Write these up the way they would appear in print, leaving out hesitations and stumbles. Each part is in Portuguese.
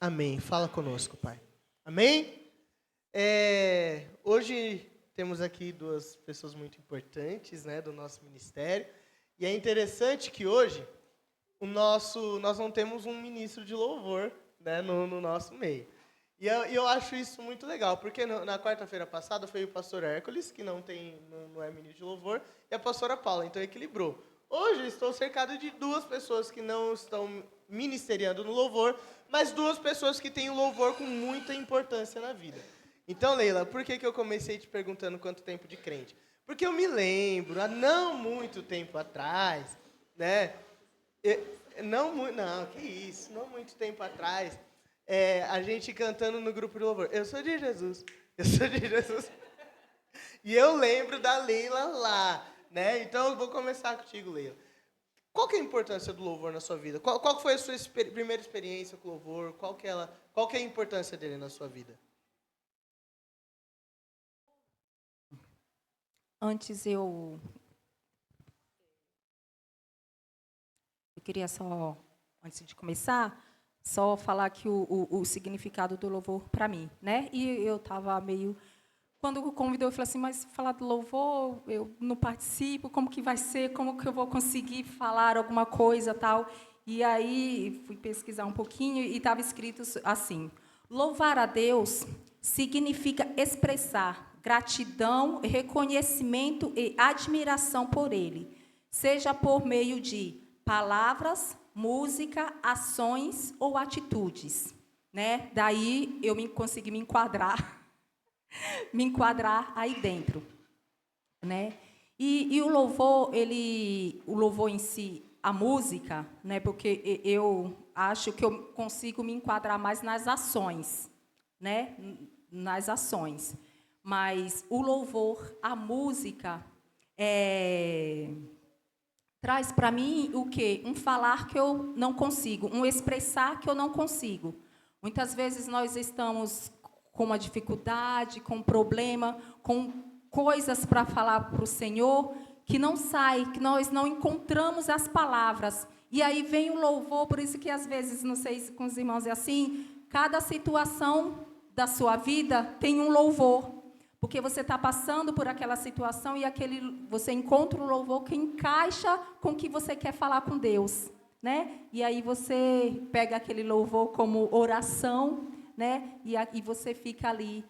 Amém. Fala conosco, Pai. Amém? Hoje temos aqui duas pessoas muito importantes, né, do nosso ministério. E é interessante que hoje nós não temos um ministro de louvor, né, no nosso meio. E eu acho isso muito legal, porque na quarta-feira passada foi o pastor Hércules, que não é ministro de louvor, e a pastora Paula, então equilibrou. Hoje eu estou cercado de duas pessoas que não estão ministeriando no louvor, mas duas pessoas que têm o louvor com muita importância na vida. Então, Leila, por que eu comecei te perguntando quanto tempo de crente? Porque eu me lembro, há não muito tempo atrás, né? Não, que isso, não muito tempo atrás, a gente cantando no grupo de louvor. Eu sou de Jesus, eu sou de Jesus. E eu lembro da Leila lá, né? Então eu vou começar contigo, Leila. Qual que é a importância do louvor na sua vida? Qual foi a sua primeira experiência com o louvor? Qual que é a importância dele na sua vida? Antes eu queria só, antes de começar, só falar que o significado do louvor para mim, né? E eu estava meio... Quando o convidou, eu falei assim, mas falar do louvor, eu não participo, como que vai ser? Como que eu vou conseguir falar alguma coisa, tal? E aí fui pesquisar um pouquinho e estava escrito assim, louvar a Deus significa expressar gratidão, reconhecimento e admiração por Ele, seja por meio de palavras, música, ações ou atitudes, né? Daí eu consegui me enquadrar aí dentro, né? E o louvor em si, a música, né? Porque eu acho que eu consigo me enquadrar mais nas ações, né? Nas ações. Mas o louvor, a música, traz para mim o quê? Um falar que eu não consigo, um expressar que eu não consigo. Muitas vezes nós estamos com uma dificuldade, com um problema, com coisas para falar para o Senhor, que não sai, que nós não encontramos as palavras. E aí vem o louvor, por isso que às vezes, não sei se com os irmãos é assim, cada situação da sua vida tem um louvor. Porque você está passando por aquela situação e você encontra um louvor que encaixa com o que você quer falar com Deus, né? E aí você pega aquele louvor como oração, né? E você fica ali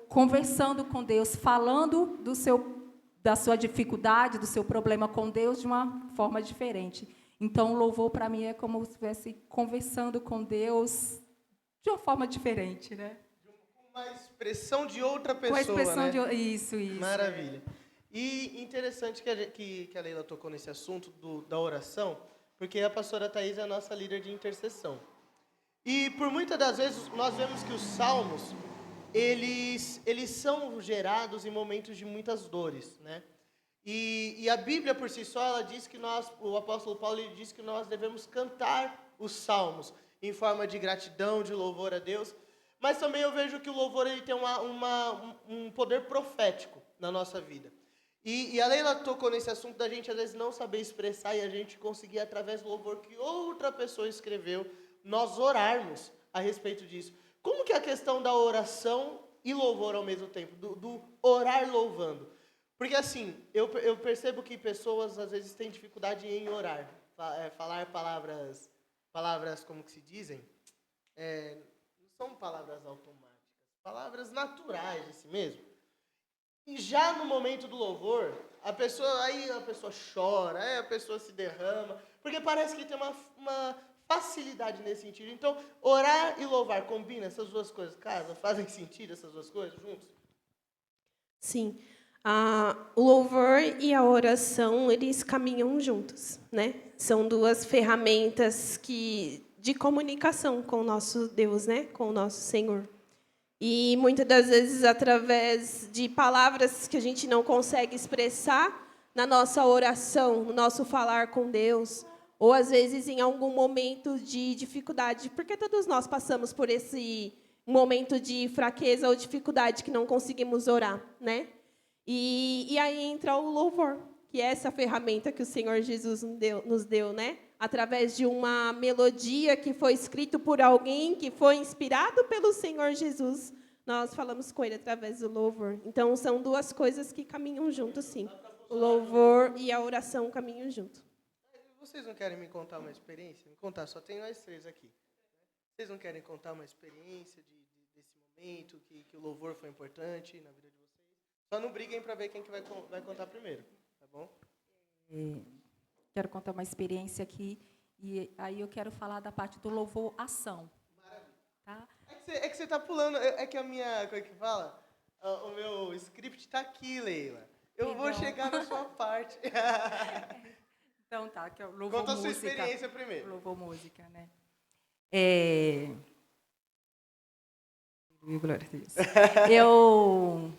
conversando com Deus, falando da sua dificuldade, do seu problema com Deus de uma forma diferente. Então, o louvor para mim é como se estivesse conversando com Deus de uma forma diferente, né? Uma expressão de outra pessoa, com a expressão, né? Isso. Maravilha. E interessante que a Leila tocou nesse assunto da oração, porque a pastora Thaís é a nossa líder de intercessão. E por muitas das vezes nós vemos que os salmos, eles são gerados em momentos de muitas dores, né? E a Bíblia por si só, ela diz que o apóstolo Paulo ele diz que nós devemos cantar os salmos em forma de gratidão, de louvor a Deus. Mas também eu vejo que o louvor ele tem um poder profético na nossa vida. E a Leila tocou nesse assunto da gente às vezes não saber expressar e a gente conseguir, através do louvor que outra pessoa escreveu, nós orarmos a respeito disso. Como que é a questão da oração e louvor ao mesmo tempo? Do orar louvando? Porque assim, eu percebo que pessoas às vezes têm dificuldade em orar. Falar palavras como que se dizem? Não são palavras automáticas, palavras naturais de si mesmo. E já no momento do louvor, a pessoa chora, aí a pessoa se derrama, porque parece que tem uma facilidade nesse sentido. Então, orar e louvar, combina essas duas coisas, casa? Fazem sentido essas duas coisas juntos? Sim. O louvor e a oração, eles caminham juntos, né? São duas ferramentas de comunicação com o nosso Deus, né? Com o nosso Senhor. E muitas das vezes, através de palavras que a gente não consegue expressar na nossa oração, no nosso falar com Deus, ou às vezes em algum momento de dificuldade, porque todos nós passamos por esse momento de fraqueza ou dificuldade que não conseguimos orar, né? E aí entra o louvor, que é essa ferramenta que o Senhor Jesus nos deu, né? através de uma melodia que foi escrita por alguém que foi inspirado pelo Senhor Jesus, nós falamos com Ele através do louvor. Então, são duas coisas que caminham juntos, sim. O louvor e a oração caminham junto. Vocês não querem me contar uma experiência? Me contar, só tem nós três aqui. Vocês não querem contar uma experiência desse momento, que o louvor foi importante na vida de vocês? Só não briguem para ver quem que vai contar primeiro, tá bom? Quero contar uma experiência aqui, e aí eu quero falar da parte do louvor ação. Maravilha. Tá? É que você tá pulando, é que a minha, como é que fala? O meu script tá aqui, Leila. Eu vou chegar na sua parte. Então tá, que é o louvor Conta a música. sua experiência primeiro. Louvor música, né? Glória a Deus.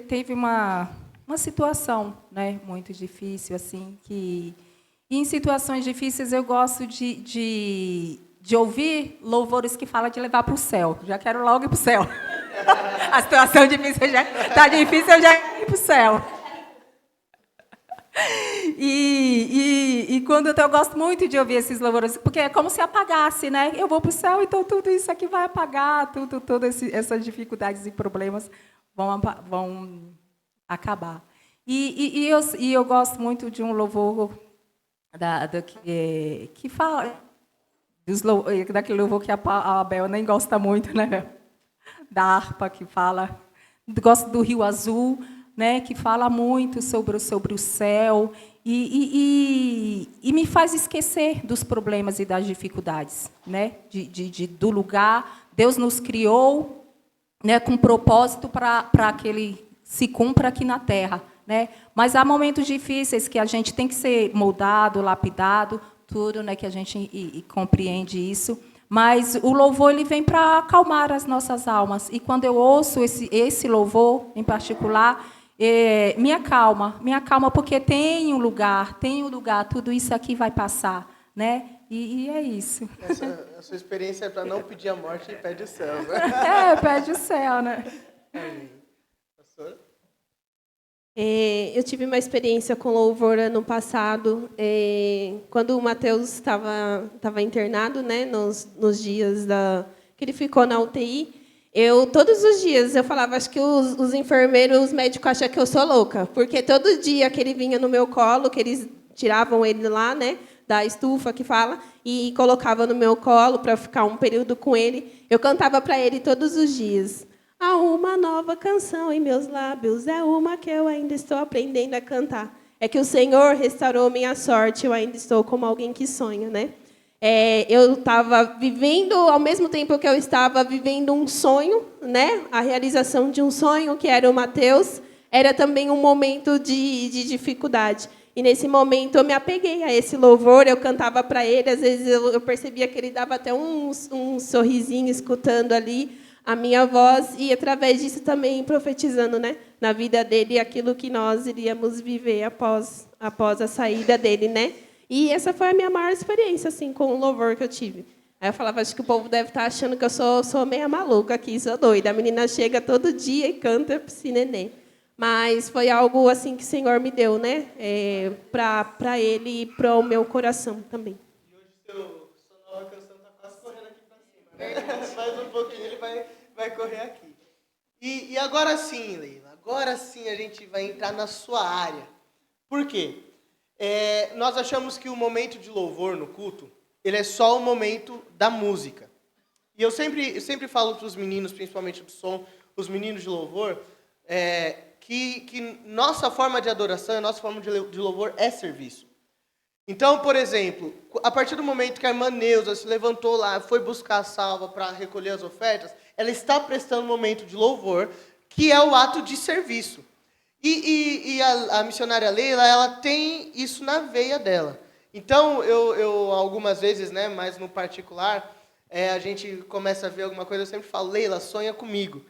Teve uma situação, né, muito difícil, assim, e em situações difíceis eu gosto de ouvir louvores que falam de levar para o céu. Já quero logo ir para o céu. A situação difícil já está difícil, eu já quero ir para o céu. E quando eu gosto muito de ouvir esses louvores, porque é como se apagasse, né? Eu vou para o céu, então tudo isso aqui vai apagar, todas essas dificuldades e problemas vão acabar. E eu gosto muito de um louvor que fala daquele louvor que a Abel nem gosta muito, né? Da harpa que fala. Gosto do Rio Azul, né? Que fala muito sobre o céu e me faz esquecer dos problemas e das dificuldades, né? Do lugar. Deus nos criou, né, com propósito para que Ele se cumpra aqui na Terra, né? Mas há momentos difíceis que a gente tem que ser moldado, lapidado, tudo, né, que a gente compreende isso. Mas o louvor ele vem para acalmar as nossas almas. E quando eu ouço esse louvor, em particular, me acalma, porque tem um lugar, tudo isso aqui vai passar, né? E é isso. A sua experiência é para não pedir a morte e pede o céu, né? Pede o céu, né? Pastora? Eu tive uma experiência com louvor ano passado, quando o Mateus estava internado, né, nos dias que ele ficou na UTI. Todos os dias, eu falava, acho que os enfermeiros, os médicos acham que eu sou louca, porque todo dia que ele vinha no meu colo, que eles tiravam ele lá, né, da estufa que fala, e colocavam no meu colo para ficar um período com ele, eu cantava para ele todos os dias. Há uma nova canção em meus lábios, é uma que eu ainda estou aprendendo a cantar. É que o Senhor restaurou minha sorte, eu ainda estou como alguém que sonha, né? Eu estava vivendo, ao mesmo tempo que eu estava vivendo um sonho, né? A realização de um sonho, que era o Mateus, era também um momento de dificuldade. E, nesse momento, eu me apeguei a esse louvor, eu cantava para ele, às vezes eu percebia que ele dava até um sorrisinho escutando ali a minha voz, e, através disso, também profetizando, né, na vida dele aquilo que nós iríamos viver após a saída dele, né? E essa foi a minha maior experiência, assim, com o louvor que eu tive. Aí eu falava, acho que o povo deve estar achando que eu sou meia maluca aqui, sou doida. A menina chega todo dia e canta para esse neném. Mas foi algo assim que o Senhor me deu, né? Para ele e para o meu coração também. E hoje sua nova canção está quase correndo aqui para cima, né? Mais um pouquinho ele vai correr aqui. E agora sim, Leila, agora sim a gente vai entrar na sua área. Por quê? Nós achamos que o momento de louvor no culto, ele é só o momento da música. E eu sempre falo para os meninos, principalmente do som, os meninos de louvor, que nossa forma de adoração, nossa forma de louvor é serviço. Então, por exemplo, a partir do momento que a irmã Neuza se levantou lá, foi buscar a salva para recolher as ofertas, ela está prestando um momento de louvor, que é o ato de serviço. E a missionária Leila, ela tem isso na veia dela. Então, eu algumas vezes, né, mais no particular, a gente começa a ver alguma coisa, eu sempre falo, Leila, sonha comigo.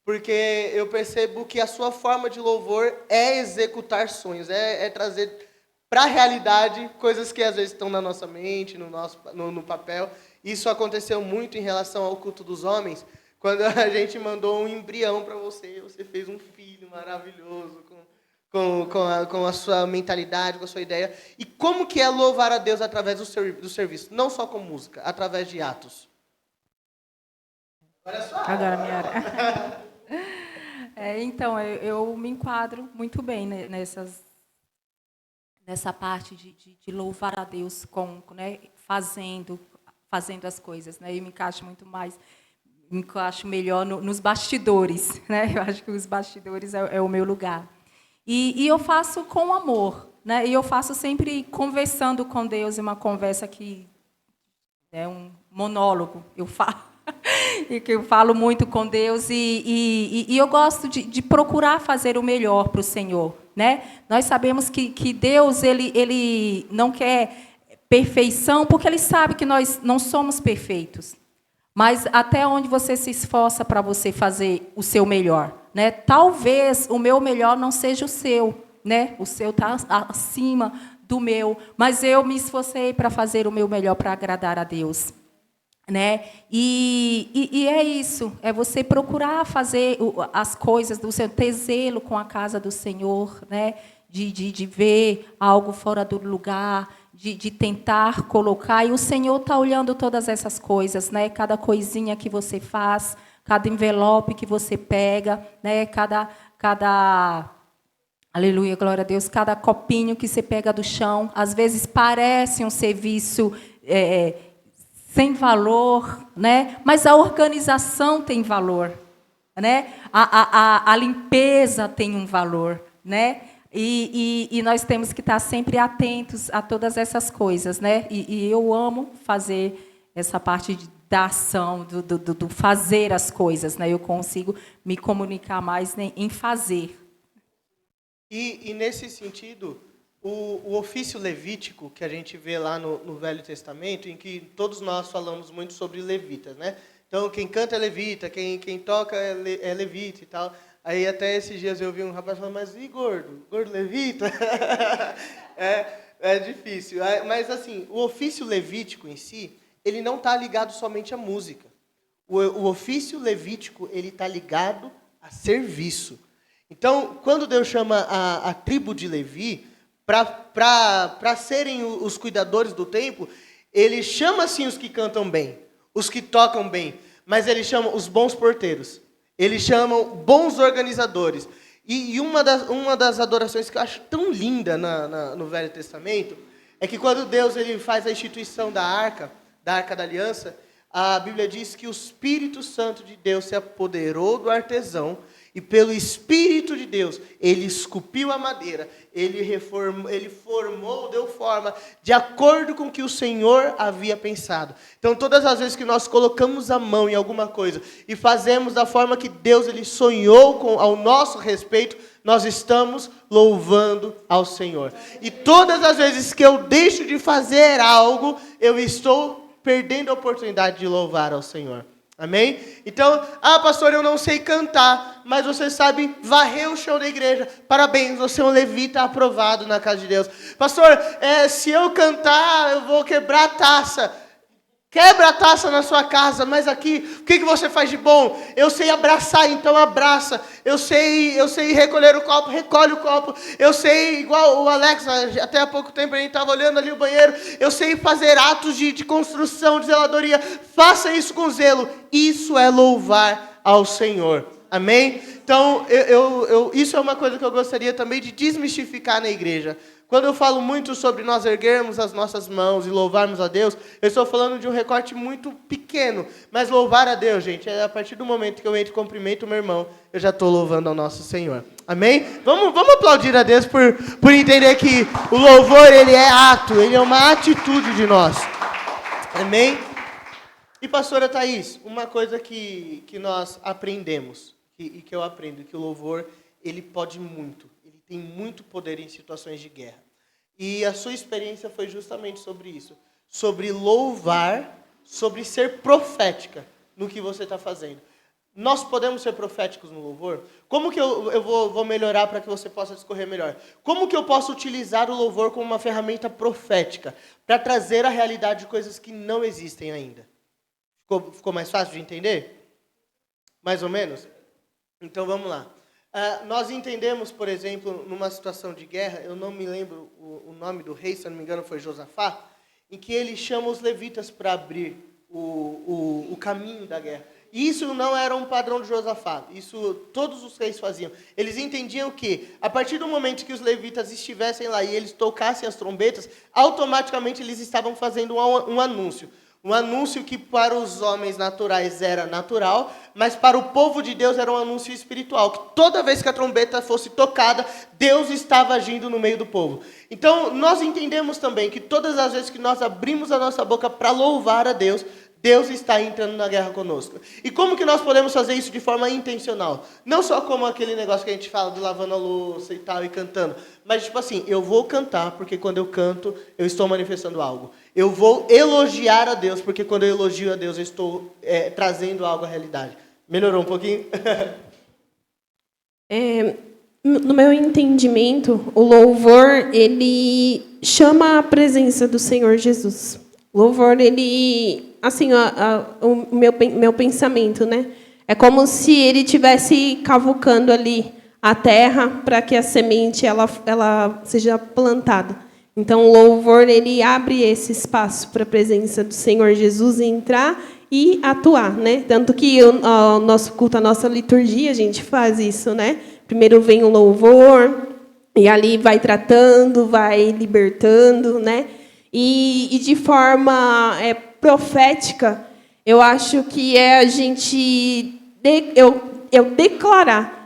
Porque eu percebo que a sua forma de louvor é executar sonhos, é trazer para a realidade coisas que às vezes estão na nossa mente, no papel. Isso aconteceu muito em relação ao culto dos homens, quando a gente mandou um embrião para você fez um filho maravilhoso, com a sua mentalidade, com a sua ideia. E como que é louvar a Deus através do serviço? Não só com música, através de atos. Olha só. Agora, minha hora. Então, eu me enquadro muito bem nessa parte de louvar a Deus né, fazendo as coisas. Né? Eu me encaixo melhor nos bastidores. Né? Eu acho que os bastidores é o meu lugar. E eu faço com amor. Né? E eu faço sempre conversando com Deus, uma conversa que é um monólogo, eu falo. E que eu falo muito com Deus e eu gosto de procurar fazer o melhor para o Senhor, né? Nós sabemos que Deus ele não quer perfeição porque Ele sabe que nós não somos perfeitos, mas até onde você se esforça para você fazer o seu melhor, né? Talvez o meu melhor não seja o seu, né? O seu está acima do meu, mas eu me esforcei para fazer o meu melhor para agradar a Deus. Né? E é isso, é você procurar fazer as coisas do seu, ter zelo com a casa do Senhor, né? de ver algo fora do lugar, de tentar colocar, e o Senhor está olhando todas essas coisas, né? Cada coisinha que você faz, cada envelope que você pega, né? Cada aleluia, glória a Deus, cada copinho que você pega do chão, às vezes parece um serviço sem valor, né? Mas a organização tem valor, né? A limpeza tem um valor, né? E nós temos que estar sempre atentos a todas essas coisas, né? E eu amo fazer essa parte da ação, do fazer as coisas, né? Eu consigo me comunicar mais em fazer. E nesse sentido, o ofício levítico, que a gente vê lá no Velho Testamento, em que todos nós falamos muito sobre levitas, né? Então, quem canta é levita, quem toca é levita e tal. Aí, até esses dias, eu vi um rapaz falando, mas e gordo? Gordo levita? É difícil. Mas, assim, o ofício levítico em si, ele não está ligado somente à música. O ofício levítico, ele está ligado a serviço. Então, quando Deus chama a tribo de Levi para serem os cuidadores do templo, Ele chama, sim, os que cantam bem, os que tocam bem, mas Ele chama os bons porteiros, Ele chama bons organizadores. E uma das adorações que eu acho tão linda no Velho Testamento é que quando Deus ele faz a instituição da Arca da Aliança, a Bíblia diz que o Espírito Santo de Deus se apoderou do artesão e pelo Espírito de Deus, ele esculpiu a madeira, ele formou, deu forma, de acordo com o que o Senhor havia pensado. Então, todas as vezes que nós colocamos a mão em alguma coisa e fazemos da forma que Deus ele sonhou ao nosso respeito, nós estamos louvando ao Senhor. E todas as vezes que eu deixo de fazer algo, eu estou perdendo a oportunidade de louvar ao Senhor. Amém? Então, pastor, eu não sei cantar, mas você sabe varrer o chão da igreja. Parabéns, você é um levita aprovado na casa de Deus. Pastor, se eu cantar, eu vou quebrar a taça. Quebra a taça na sua casa, mas aqui, o que você faz de bom? Eu sei abraçar, então abraça. Eu sei recolher o copo, recolhe o copo. Eu sei, igual o Alex, até há pouco tempo a gente estava olhando ali o banheiro. Eu sei fazer atos de construção, de zeladoria. Faça isso com zelo. Isso é louvar ao Senhor. Amém? Então, isso é uma coisa que eu gostaria também de desmistificar na igreja. Quando eu falo muito sobre nós erguermos as nossas mãos e louvarmos a Deus, eu estou falando de um recorte muito pequeno. Mas louvar a Deus, gente, é a partir do momento que eu entro e cumprimento o meu irmão, eu já estou louvando ao nosso Senhor. Amém? Vamos aplaudir a Deus por entender que o louvor, ele é ato, ele é uma atitude de nós. Amém? E pastora Thaís, uma coisa que nós aprendemos, e que eu aprendo, que o louvor, ele pode muito. Tem muito poder em situações de guerra. E a sua experiência foi justamente sobre isso. Sobre louvar, sobre ser profética no que você está fazendo. Nós podemos ser proféticos no louvor? Como que eu vou melhorar para que você possa discorrer melhor? Como que eu posso utilizar o louvor como uma ferramenta profética para trazer à realidade coisas que não existem ainda? Ficou mais fácil de entender? Mais ou menos? Então vamos lá. Nós entendemos, por exemplo, numa situação de guerra, eu não me lembro o nome do rei, se eu não me engano foi Josafá, em que ele chama os levitas para abrir o caminho da guerra. E isso não era um padrão de Josafá, isso todos os reis faziam. Eles entendiam que, a partir do momento que os levitas estivessem lá e eles tocassem as trombetas, automaticamente eles estavam fazendo um anúncio. Um anúncio que para os homens naturais era natural, mas para o povo de Deus era um anúncio espiritual, que toda vez que a trombeta fosse tocada, Deus estava agindo no meio do povo. Então, nós entendemos também que todas as vezes que nós abrimos a nossa boca para louvar a Deus, Deus está entrando na guerra conosco. E como que nós podemos fazer isso de forma intencional? Não só como aquele negócio que a gente fala de lavando a louça e tal, e cantando. Mas, tipo assim, eu vou cantar, porque quando eu canto, eu estou manifestando algo. Eu vou elogiar a Deus, porque quando eu elogio a Deus, eu estou trazendo algo à realidade. Melhorou um pouquinho? No meu entendimento, o louvor, ele chama a presença do Senhor Jesus. O louvor, ele, assim, o meu pensamento, né? É como se ele estivesse cavucando ali a terra para que a semente ela seja plantada. Então, o louvor, ele abre esse espaço para a presença do Senhor Jesus entrar e atuar, né? Tanto que o nosso culto, a nossa liturgia, a gente faz isso, né? Primeiro vem o louvor, e ali vai tratando, vai libertando, né? E de forma profética, eu acho que é a gente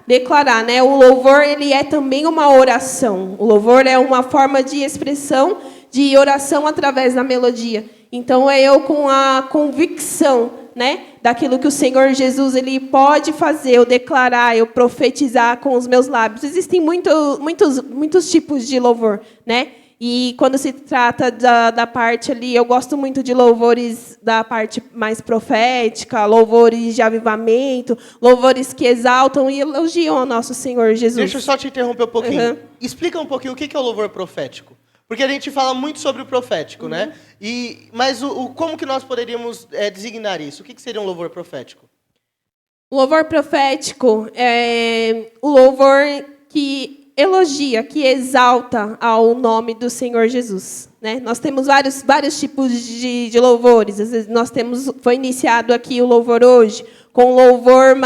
declarar, né? O louvor, ele é também uma oração. O louvor é uma forma de expressão de oração através da melodia. Então, é eu com a convicção, né, daquilo que o Senhor Jesus ele pode fazer, eu declarar, eu profetizar com os meus lábios. Existem muitos tipos de louvor, né? E quando se trata da parte ali, eu gosto muito de louvores da parte mais profética, louvores de avivamento, louvores que exaltam e elogiam o nosso Senhor Jesus. Deixa eu só te interromper um pouquinho. Uhum. Explica um pouquinho o que é o louvor profético. Porque a gente fala muito sobre o profético, né? Mas como que nós poderíamos designar isso? O que seria um louvor profético? O louvor profético é o louvor que elogia, que exalta ao nome do Senhor Jesus, né? Nós temos vários tipos de louvores. Às vezes foi iniciado aqui o louvor hoje com louvor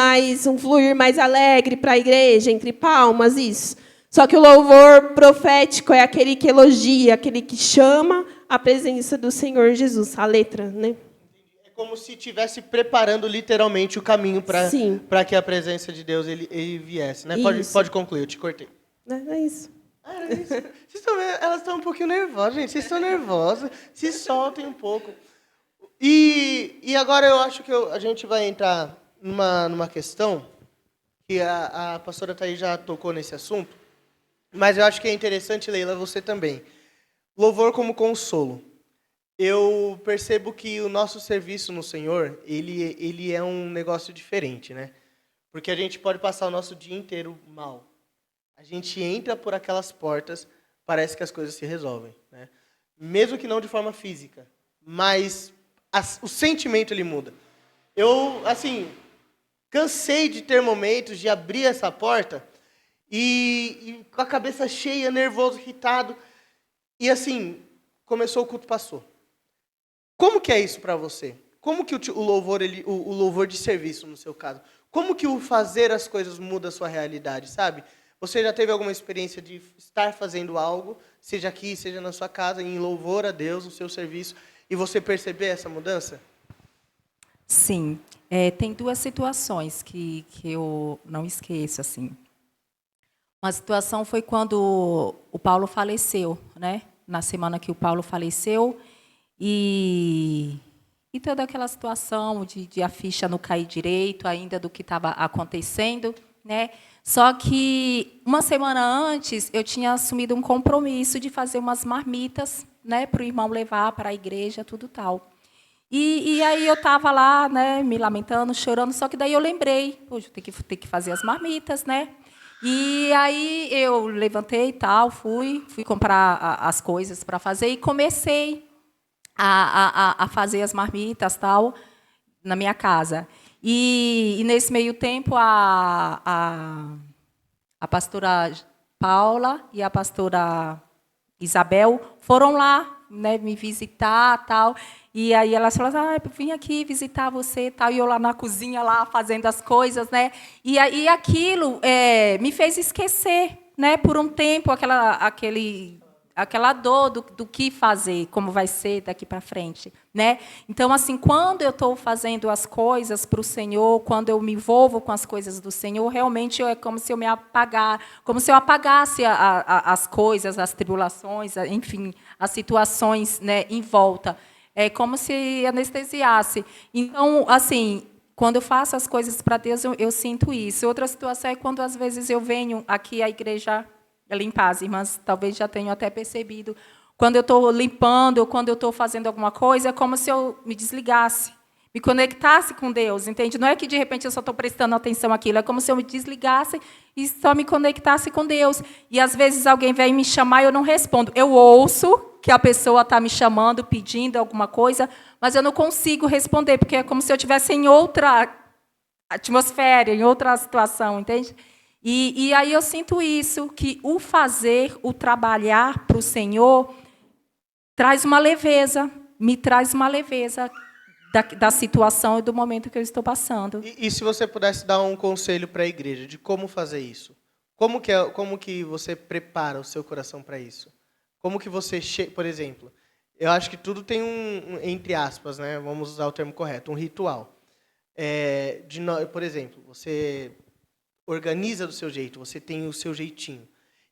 um fluir mais alegre para a igreja, entre palmas, isso. Só que o louvor profético é aquele que elogia, aquele que chama a presença do Senhor Jesus, a letra, né? É como se estivesse preparando literalmente o caminho para que a presença de Deus ele viesse, né? Pode concluir, eu te cortei. É isso. Era isso. Elas estão um pouquinho nervosas, gente. Vocês estão nervosas. Se soltem um pouco. E agora eu acho que a gente vai entrar numa questão que a pastora Thaís já tocou nesse assunto. Mas eu acho que é interessante, Leila, você também. Louvor como consolo. Eu percebo que o nosso serviço no Senhor, ele é um negócio diferente, né? Porque a gente pode passar o nosso dia inteiro mal. A gente entra por aquelas portas, parece que as coisas se resolvem, né? Mesmo que não de forma física, mas o sentimento ele muda. Eu, assim, cansei de ter momentos de abrir essa porta e com a cabeça cheia, nervoso, irritado. E assim, começou o culto, passou. Como que é isso para você? Como que o louvor de serviço, no seu caso, como que o fazer as coisas muda a sua realidade, sabe? Você já teve alguma experiência de estar fazendo algo, seja aqui, seja na sua casa, em louvor a Deus, no seu serviço, e você perceber essa mudança? Sim. Tem duas situações que eu não esqueço, assim. Uma situação foi quando o Paulo faleceu, né? Na semana que o Paulo faleceu, e toda aquela situação de a ficha não cair direito ainda do que estava acontecendo, né? Só que uma semana antes eu tinha assumido um compromisso de fazer umas marmitas, né, para o irmão levar para a igreja, tudo tal. E aí eu estava lá, né, me lamentando, chorando, só que daí eu lembrei, poxa, tem que fazer as marmitas, né? E aí eu levantei e tal, fui comprar as coisas para fazer e comecei a fazer as marmitas tal na minha casa. E nesse meio tempo a A pastora Paula e a pastora Isabel foram lá, né, me visitar, tal. E aí elas falaram, eu vim aqui visitar você, tal. E eu lá na cozinha, lá fazendo as coisas, né? E aí aquilo me fez esquecer, né, por um tempo, aquela dor do que fazer, como vai ser daqui para frente, né? Então, assim, quando eu estou fazendo as coisas para o Senhor, quando eu me envolvo com as coisas do Senhor, realmente é como se eu me apagar, como se eu apagasse as coisas, as tribulações, enfim, as situações, né, em volta. É como se anestesiasse. Então, assim, quando eu faço as coisas para Deus, eu sinto isso. Outra situação é quando, às vezes, eu venho aqui à igreja limpar, as irmãs talvez já tenham até percebido. Quando eu estou limpando, ou quando eu estou fazendo alguma coisa, é como se eu me desligasse, me conectasse com Deus, entende? Não é que, de repente, eu só estou prestando atenção àquilo, é como se eu me desligasse e só me conectasse com Deus. E, às vezes, alguém vem me chamar e eu não respondo. Eu ouço que a pessoa está me chamando, pedindo alguma coisa, mas eu não consigo responder, porque é como se eu estivesse em outra atmosfera, em outra situação, entende? E aí eu sinto isso, que o fazer, o trabalhar para o Senhor, traz uma leveza, me traz uma leveza da situação e do momento que eu estou passando. E se você pudesse dar um conselho para a igreja de como fazer isso? Como que você prepara o seu coração para isso? Como que você por exemplo, eu acho que tudo tem entre aspas, né? Vamos usar o termo correto, um ritual. Por exemplo, você organiza do seu jeito, você tem o seu jeitinho.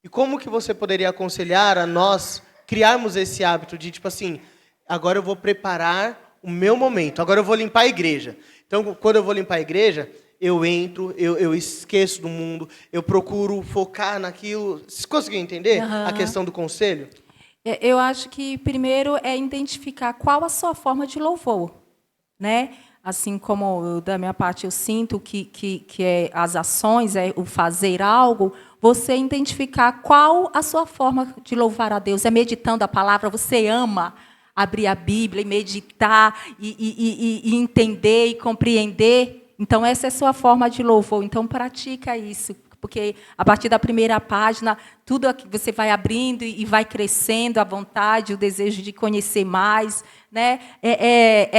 E como que você poderia aconselhar a nós criarmos esse hábito de, tipo assim, agora eu vou preparar o meu momento, agora eu vou limpar a igreja. Então, quando eu vou limpar a igreja, eu entro, eu esqueço do mundo, eu procuro focar naquilo. Vocês conseguiram entender a questão do conselho? Eu acho que, primeiro, é identificar qual a sua forma de louvor, né? Assim como da minha parte eu sinto que é as ações, é o fazer algo, você identificar qual a sua forma de louvar a Deus. É meditando a palavra, você ama abrir a Bíblia e meditar e entender e compreender. Então, essa é a sua forma de louvor. Então, pratica isso. Porque, a partir da primeira página, tudo aqui você vai abrindo e vai crescendo a vontade, o desejo de conhecer mais. Né?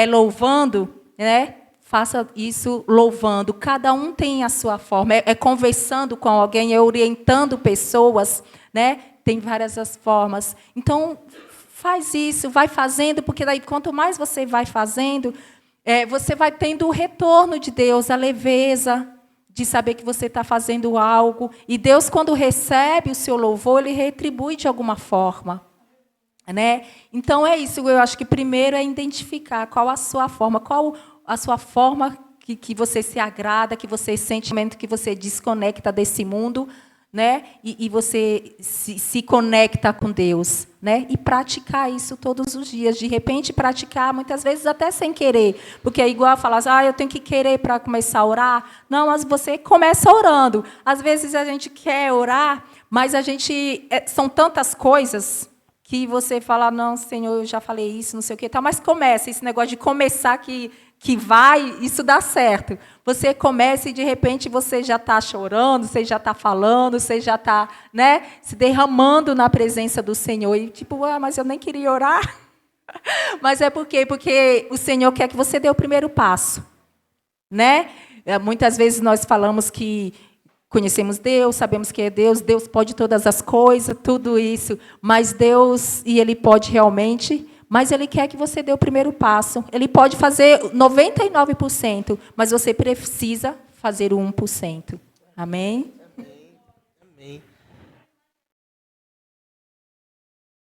Louvando, né? Faça isso louvando. Cada um tem a sua forma. É conversando com alguém, é orientando pessoas. Né? Tem várias as formas. Então, faz isso, vai fazendo, porque daí, quanto mais você vai fazendo, você vai tendo o retorno de Deus, a leveza de saber que você está fazendo algo. E Deus, quando recebe o seu louvor, Ele retribui de alguma forma. Né? Então, é isso. Eu acho que primeiro é identificar qual a sua forma que você se agrada, que você sente, que você desconecta desse mundo, né? E você se conecta com Deus, né? E praticar isso todos os dias. De repente, praticar, muitas vezes até sem querer. Porque é igual falar, eu tenho que querer para começar a orar. Não, mas você começa orando. Às vezes a gente quer orar, mas são tantas coisas que você fala, não, Senhor, eu já falei isso, não sei o quê, tal, mas começa, esse negócio de começar que vai, isso dá certo. Você começa e, de repente, você já está chorando, você já está falando, você já está, né, se derramando na presença do Senhor. E, tipo, mas eu nem queria orar. Mas é por quê? Porque o Senhor quer que você dê o primeiro passo. Né? Muitas vezes nós falamos que conhecemos Deus, sabemos que é Deus, Deus pode todas as coisas, tudo isso, mas Deus, e Ele pode realmente, mas Ele quer que você dê o primeiro passo. Ele pode fazer 99%, mas você precisa fazer o 1%. Amém? Amém. Amém.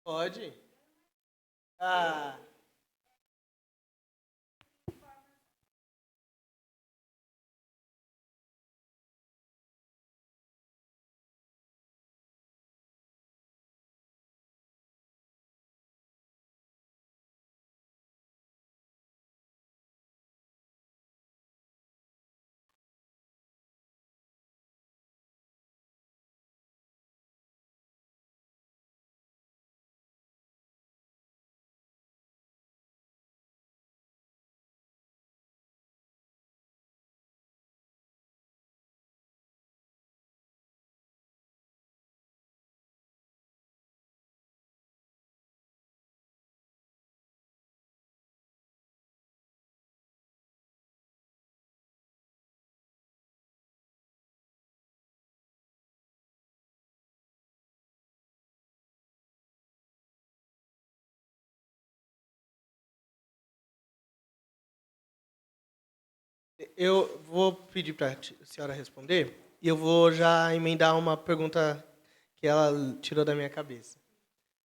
Pode? eu vou pedir para a senhora responder e eu vou já emendar uma pergunta que ela tirou da minha cabeça.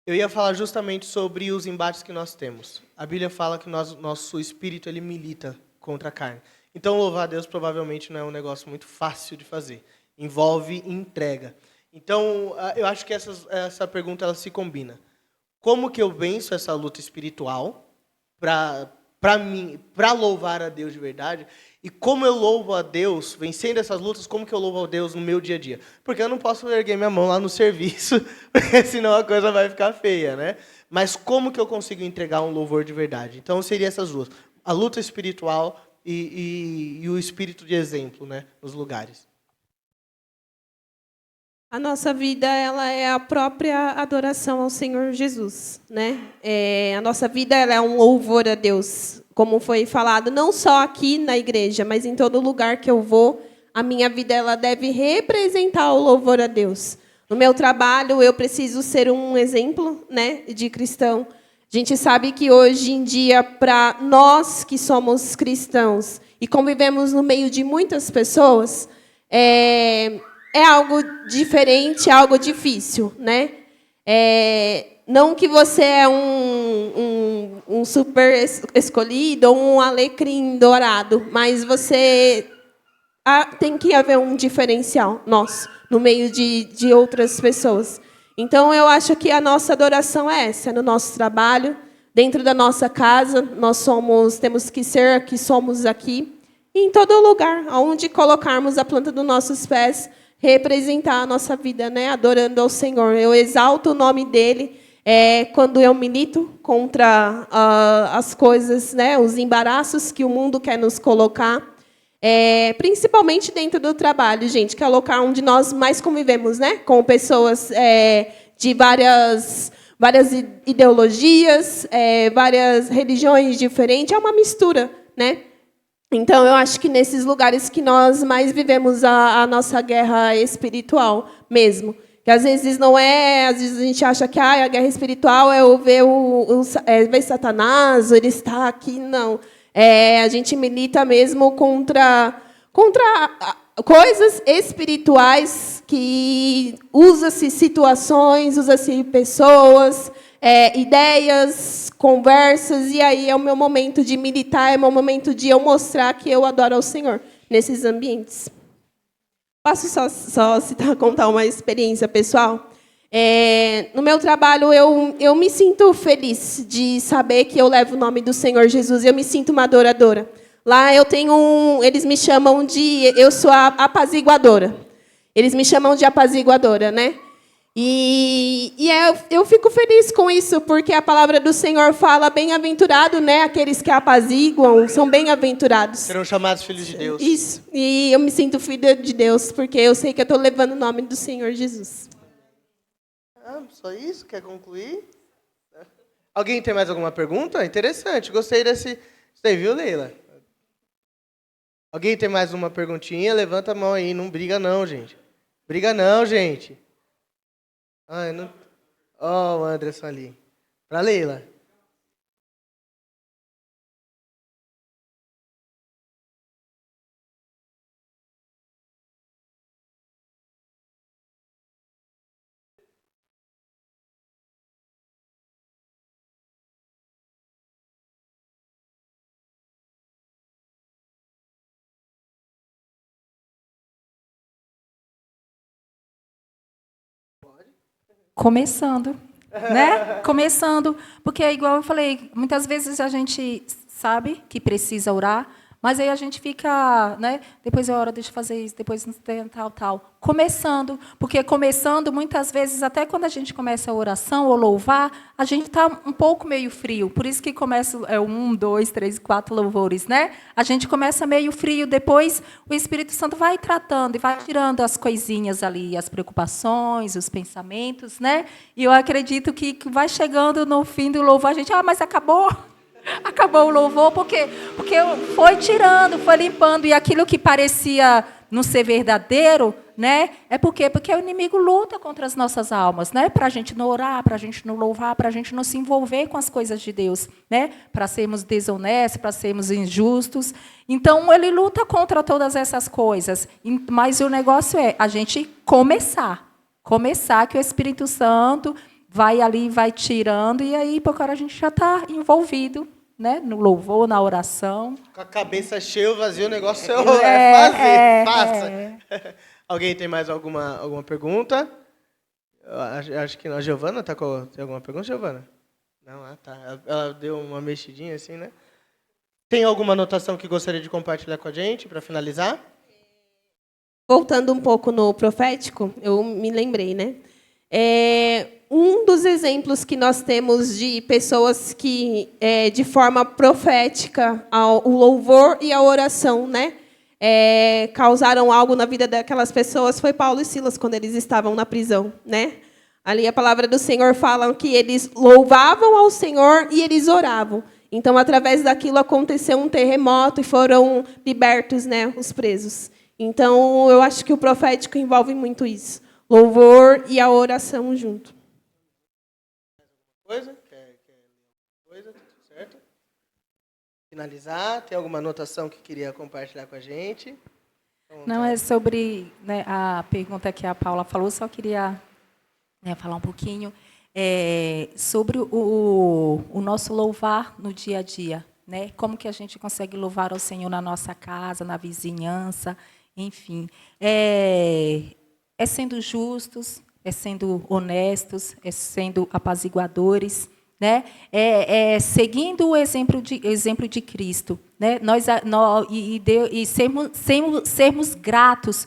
Eu ia falar justamente sobre os embates que nós temos. A Bíblia fala que nosso espírito ele milita contra a carne. Então, louvar a Deus provavelmente não é um negócio muito fácil de fazer. Envolve entrega. Então, eu acho que essa pergunta ela se combina. Como que eu venço essa luta espiritual para louvar a Deus de verdade? E como eu louvo a Deus, vencendo essas lutas, como que eu louvo a Deus no meu dia a dia? Porque eu não posso erguer minha mão lá no serviço, porque senão a coisa vai ficar feia, né? Mas como que eu consigo entregar um louvor de verdade? Então, seria essas duas. A luta espiritual e o espírito de exemplo, né, nos lugares. A nossa vida ela é a própria adoração ao Senhor Jesus, né? A nossa vida ela é um louvor a Deus, como foi falado, não só aqui na igreja, mas em todo lugar que eu vou, a minha vida ela deve representar o louvor a Deus. No meu trabalho, eu preciso ser um exemplo, né, de cristão. A gente sabe que hoje em dia, para nós que somos cristãos e convivemos no meio de muitas pessoas, é algo diferente, é algo difícil, né? Não que você é um super escolhido ou um alecrim dourado, mas você tem que haver um diferencial nosso no meio de outras pessoas. Então, eu acho que a nossa adoração é essa, no nosso trabalho, dentro da nossa casa, temos que ser que somos aqui, e em todo lugar, onde colocarmos a planta dos nossos pés, representar a nossa vida, né, adorando ao Senhor. Eu exalto o nome dele quando eu milito contra as coisas, né, os embaraços que o mundo quer nos colocar, principalmente dentro do trabalho, gente, que é o local onde nós mais convivemos, né, com pessoas de várias ideologias, várias religiões diferentes, é uma mistura, né? Então, eu acho que nesses lugares que nós mais vivemos a nossa guerra espiritual mesmo. Que às vezes não é, às vezes a gente acha que a guerra espiritual é ver Satanás, ele está aqui, não. A gente milita mesmo contra coisas espirituais que usa-se situações, usa-se pessoas, ideias, conversas, e aí é o meu momento de militar, é o meu momento de eu mostrar que eu adoro ao Senhor nesses ambientes. Posso só contar uma experiência pessoal? No meu trabalho, eu me sinto feliz de saber que eu levo o nome do Senhor Jesus, eu me sinto uma adoradora. Lá eles me chamam eu sou a apaziguadora. Eles me chamam de apaziguadora, né? Eu fico feliz com isso, porque a palavra do Senhor fala bem-aventurado, né? Aqueles que apaziguam são bem-aventurados. Serão chamados filhos de Deus. Isso. E eu me sinto filha de Deus, porque eu sei que eu estou levando o nome do Senhor Jesus. Só isso? Quer concluir? Alguém tem mais alguma pergunta? Interessante. Gostei desse... Você viu, Leila? Alguém tem mais uma perguntinha? Levanta a mão aí. Não briga não, gente. Briga não, gente. Não... o Anderson ali. Para Leila. Começando, né? Começando, porque é igual eu falei, muitas vezes a gente sabe que precisa orar, mas aí a gente fica, né? Depois é hora, deixa eu fazer isso, depois tal. Começando, porque começando, muitas vezes, até quando a gente começa a oração ou louvar, a gente está um pouco meio frio. Por isso que começa 1, 2, 3, 4 louvores, né? A gente começa meio frio, depois o Espírito Santo vai tratando e vai tirando as coisinhas ali, as preocupações, os pensamentos, né? E eu acredito que vai chegando no fim do louvor, a gente, mas acabou. Acabou o louvor, porque foi tirando, foi limpando, e aquilo que parecia não ser verdadeiro, né? É por quê? Porque o inimigo luta contra as nossas almas, né? Para a gente não orar, para a gente não louvar, para a gente não se envolver com as coisas de Deus, né? Para sermos desonestos, para sermos injustos. Então, ele luta contra todas essas coisas. Mas o negócio é a gente começar. Começar que o Espírito Santo vai ali, vai tirando, e aí, por agora, a gente já está envolvido, né? No louvor, na oração. Com a cabeça cheia, o vazio, o negócio é fazer, faça. Alguém tem mais alguma pergunta? Eu acho que não. A Giovana tem alguma pergunta, Giovana? Não, tá. Ela deu uma mexidinha assim, né? Tem alguma anotação que gostaria de compartilhar com a gente, para finalizar? Voltando um pouco no profético, eu me lembrei, né? Um dos exemplos que nós temos de pessoas que, de forma profética, o louvor e a oração, né? Causaram algo na vida daquelas pessoas foi Paulo e Silas, quando eles estavam na prisão, né? Ali a palavra do Senhor fala que eles louvavam ao Senhor e eles oravam. Então, através daquilo, aconteceu um terremoto e foram libertos, né, os presos. Então, eu acho que o profético envolve muito isso. Louvor e a oração junto. Coisa? Coisa? Certo? Finalizar, tem alguma anotação que queria compartilhar com a gente? Não, é sobre, né, a pergunta que a Paula falou, só queria, né, falar um pouquinho sobre o nosso louvar no dia a dia, né? Como que a gente consegue louvar ao Senhor na nossa casa, na vizinhança, enfim. É sendo justos, é sendo honestos, é sendo apaziguadores, né? Seguindo o exemplo de Cristo, né? Sermos gratos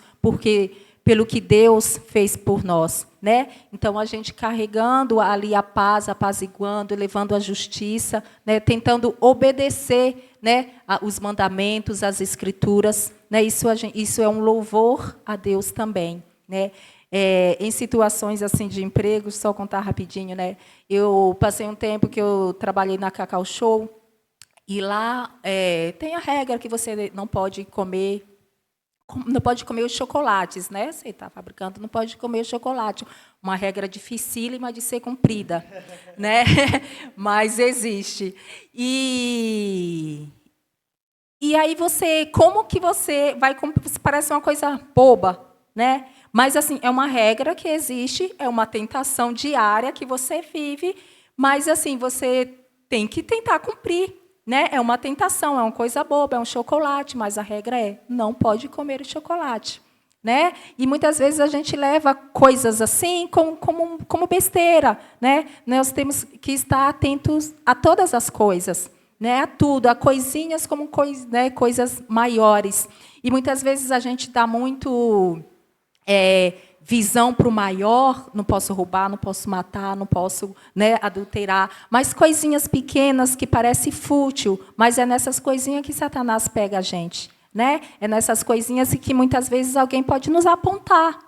pelo que Deus fez por nós, né? Então, a gente carregando ali a paz, apaziguando, levando a justiça, né? Tentando obedecer, né, os mandamentos, as escrituras, né? Isso é um louvor a Deus também, né? Em situações assim de emprego, só contar rapidinho, né? Eu passei um tempo que eu trabalhei na Cacau Show, e lá tem a regra que você não pode comer os chocolates, né? Você está fabricando, não pode comer o chocolate. Uma regra dificílima de ser cumprida, né? Mas existe. E aí como que você vai... Parece uma coisa boba, né? Mas, assim, é uma regra que existe, é uma tentação diária que você vive, mas, assim, você tem que tentar cumprir, né? É uma tentação, é uma coisa boba, é um chocolate, mas a regra é, não pode comer o chocolate, né? E, muitas vezes, a gente leva coisas assim como besteira, né? Nós temos que estar atentos a todas as coisas, né? A tudo, a coisinhas como coisas maiores. E, muitas vezes, a gente dá muito... visão para o maior, não posso roubar, não posso matar, não posso, né, adulterar, mas coisinhas pequenas que parecem fútil, mas é nessas coisinhas que Satanás pega a gente, né? É nessas coisinhas que muitas vezes alguém pode nos apontar,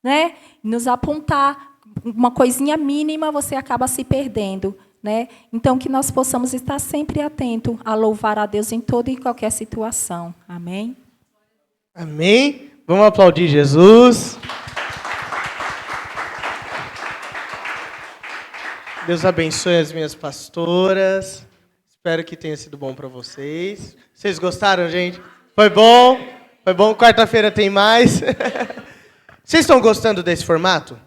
né? Nos apontar, uma coisinha mínima você acaba se perdendo, né? Então que nós possamos estar sempre atentos a louvar a Deus em toda e qualquer situação. Amém? Amém. Vamos aplaudir Jesus. Deus abençoe as minhas pastoras. Espero que tenha sido bom para vocês. Vocês gostaram, gente? Foi bom? Foi bom? Quarta-feira tem mais. Vocês estão gostando desse formato?